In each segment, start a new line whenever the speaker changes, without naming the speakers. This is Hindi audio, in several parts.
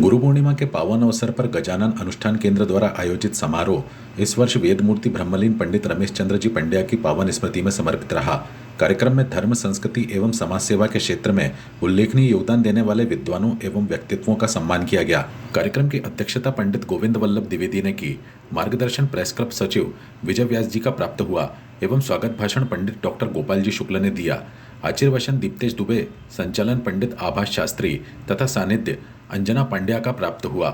गुरु पूर्णिमा के पावन अवसर पर गजानन अनुष्ठान केंद्र द्वारा आयोजित समारोह इस वर्ष वेदमूर्ति ब्रह्मलीन पंडित रमेश चंद्र जी पंड्या की पावन स्मृति में समर्पित रहा। कार्यक्रम में धर्म, संस्कृति एवं समाज सेवा के क्षेत्र में उल्लेखनीय योगदान देने वाले विद्वानों एवं व्यक्तित्वों का सम्मान किया गया। कार्यक्रम की अध्यक्षता पंडित गोविंद वल्लभ द्विवेदी ने की। मार्गदर्शन प्रेस क्लब सचिव विजय व्यास जी का प्राप्त हुआ एवं स्वागत भाषण पंडित डॉक्टर गोपाल जी शुक्ल ने दिया। आशीर्वचन दीप्तेश दुबे, संचालन पंडित आभास शास्त्री तथा सानिध्य अंजना पांड्या का प्राप्त हुआ।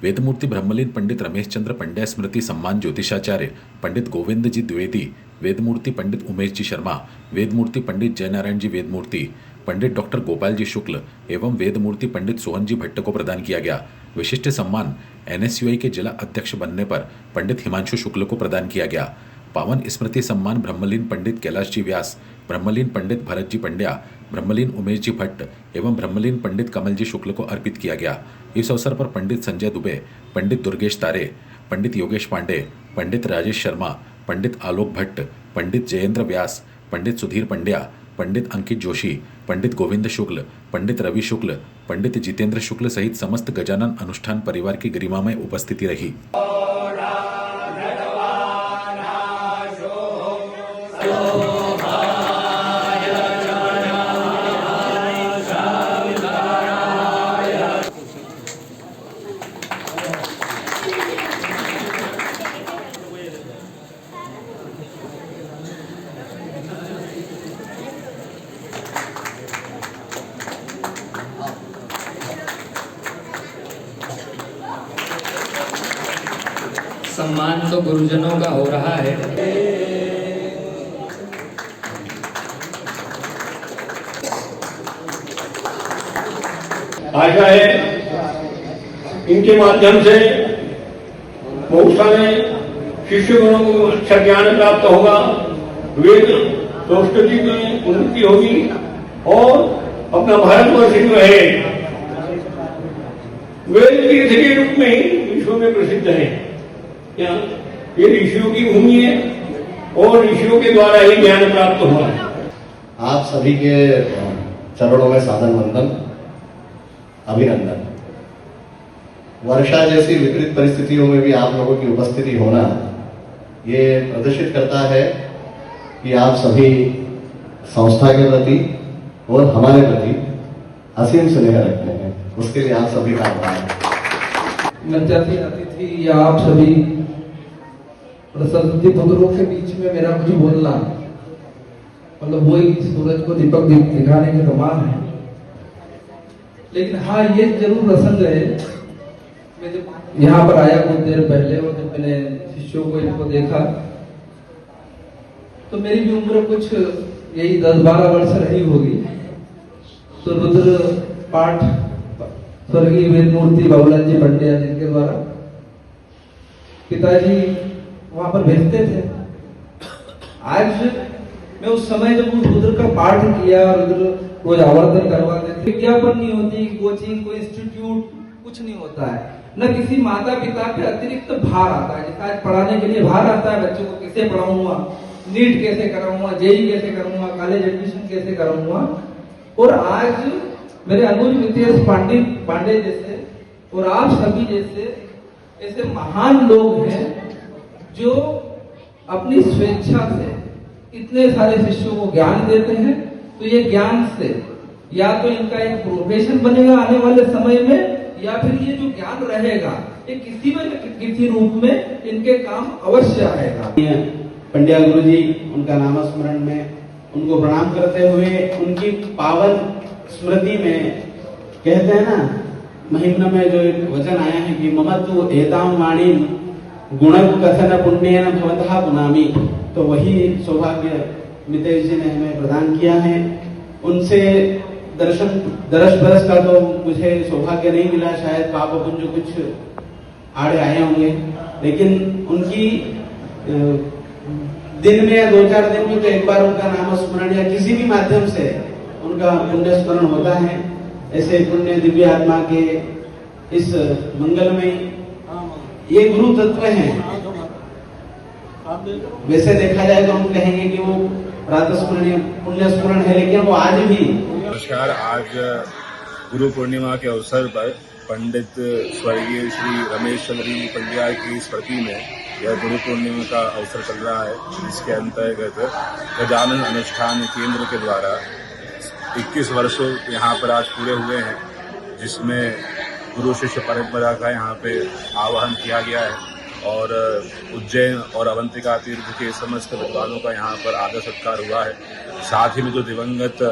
वेदमूर्ति ब्रह्मलीन पंडित रमेश चंद्र पंड्या स्मृति सम्मान ज्योतिषाचार्य पंडित गोविंद जी द्विवेदी, वेदमूर्ति पंडित उमेश जी शर्मा, वेदमूर्ति पंडित जयनारायण जी वेदमूर्ति, पंडित डॉक्टर गोपाल जी शुक्ल एवं वेदमूर्ति पंडित सोहन जी भट्ट को प्रदान किया गया। विशिष्ट सम्मान NSUI के जिला अध्यक्ष बनने पर पंडित हिमांशु शुक्ल को प्रदान किया गया। पावन स्मृति सम्मान ब्रह्मलीन पंडित कैलाश जी व्यास, ब्रह्मलीन पंडित भरत जी पंड्या, ब्रह्मलीन उमेश जी भट्ट एवं ब्रह्मलीन पंडित कमल जी शुक्ल को अर्पित किया गया। इस अवसर पर पंडित संजय दुबे, पंडित दुर्गेश तारे, पंडित योगेश पांडे, पंडित राजेश शर्मा, पंडित आलोक भट्ट, पंडित जयेंद्र व्यास, पंडित सुधीर पंड्या, पंडित अंकित जोशी, पंडित गोविंद शुक्ल, पंडित रवि शुक्ल, पंडित जितेंद्र शुक्ल सहित समस्त गजानन अनुष्ठान परिवार की गरिमामय उपस्थिति रही।
सम्मान तो गुरुजनों का हो रहा है।
आशा है इनके माध्यम से बहुत सारे शिष्यगणों को अच्छा ज्ञान प्राप्त होगा, वेद संस्कृति में उन्नति होगी और अपना भारतवर्ष जो है वेद तीर्थ के रूप में ही विश्व में प्रसिद्ध है। ये ऋषियों की भूमि है और ऋषियों के द्वारा ही ज्ञान प्राप्त हुआ है।
आप सभी के चरणों में सादर वंदन, अभिनंदन। वर्षा जैसी विपरीत परिस्थितियों में भी आप लोगों की उपस्थिति होना ये प्रदर्शित करता है कि आप सभी संस्था के प्रति और हमारे प्रति असीम स्नेह रखते हैं। उसके लिए आप सभी का आभार।
मंचासी अतिथि या आप सभी सरस्वती पुत्रों के बीच में मेरा कुछ बोलना मतलब वही सूरज को दीपक दिखाने के समान है। लेकिन हाँ, ये जरूर रसंग है। मैं जब यहाँ पर आया कुछ देर पहले और जब मैंने शिष्यों को इनको देखा तो मेरी भी उम्र कुछ यही 10-12 वर्ष रही होगी। तो रुद्र पाठ स्वर्गीय वेदमूर्ति बाबूलाल जी पंड्या जिनके द्वारा पिताजी वहां पर भेजते थे। आज मैं उस समय जब उस रुद्र का पाठ किया, रुद्र रोज आवर्तन करवाते थे। विज्ञापन नहीं होती, कोचिंग, कोई इंस्टीट्यूट कुछ नहीं होता है, न किसी माता पिता पे अतिरिक्त भार आता है। जैसे आज पढ़ाने के लिए भार आता है, बच्चों को कैसे पढ़ाऊंगा, नीट कैसे कराऊंगा, जेई कैसे करूंगा, कॉलेज एडमिशन कैसे करूंगा। और आज मेरे अनुज मितेश पांडे जैसे और आप सभी जैसे ऐसे महान लोग हैं जो अपनी स्वेच्छा से इतने सारे शिष्यों को ज्ञान देते हैं। तो ये ज्ञान से या तो इनका एक प्रोफेशन बनेगा आने वाले समय में, या फिर ये जो ज्ञान रहेगा ये किसी न किसी रूप में इनके काम अवश्य आएगा।
पंड्या गुरु जी, उनका नामस्मरण में उनको प्रणाम करते हुए उनकी पावन स्मृति में कहते हैं ना, महिम्न में जो एक वचन आया है कि ममत्व एताम वाणी गुण कथन पुण्येन भवतः पुनामी। तो वही सौभाग्य मितेश जी ने हमें प्रदान किया है। उनसे दर्श बरस का तो मुझे सौभाग्य नहीं मिला, शायद पाप पुण्य कुछ आड़े आए होंगे, लेकिन उनकी दिन में या 2-4 दिन में तो एक बार उनका नाम स्मरण या किसी भी माध्यम से उनका पुण्य स्मरण होता है। ऐसे पुण्य दिव्य आत्मा के इस मंगल में ये गुरु तत्व हैं। वैसे देखा जाए तो हम कहेंगे कि वो प्रातःस्मरणीय पुण्य स्मरण है, लेकिन वो आज भी।
नमस्कार। आज गुरु पूर्णिमा के अवसर पर पंडित स्वर्गीय श्री रमेश चंद्र जी पंड्या की स्मृति में यह गुरु पूर्णिमा का अवसर चल रहा है, जिसके अंतर्गत गजानन अनुष्ठान केंद्र के द्वारा 21 वर्षों यहाँ पर आज पूरे हुए हैं, जिसमें गुरु शिष्य परंपरा का यहाँ पे आवाहन किया गया है और उज्जैन और अवंतिका तीर्थ के समस्त विद्वानों का यहाँ पर आदर सत्कार हुआ है। साथ ही में जो दिवंगत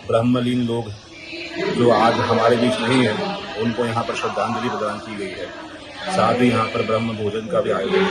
ब्रह्मलीन लोग जो आज हमारे बीच नहीं है, उनको यहाँ पर श्रद्धांजलि प्रदान की गई है। साथ ही यहाँ पर ब्रह्म भोजन का भी आयोजन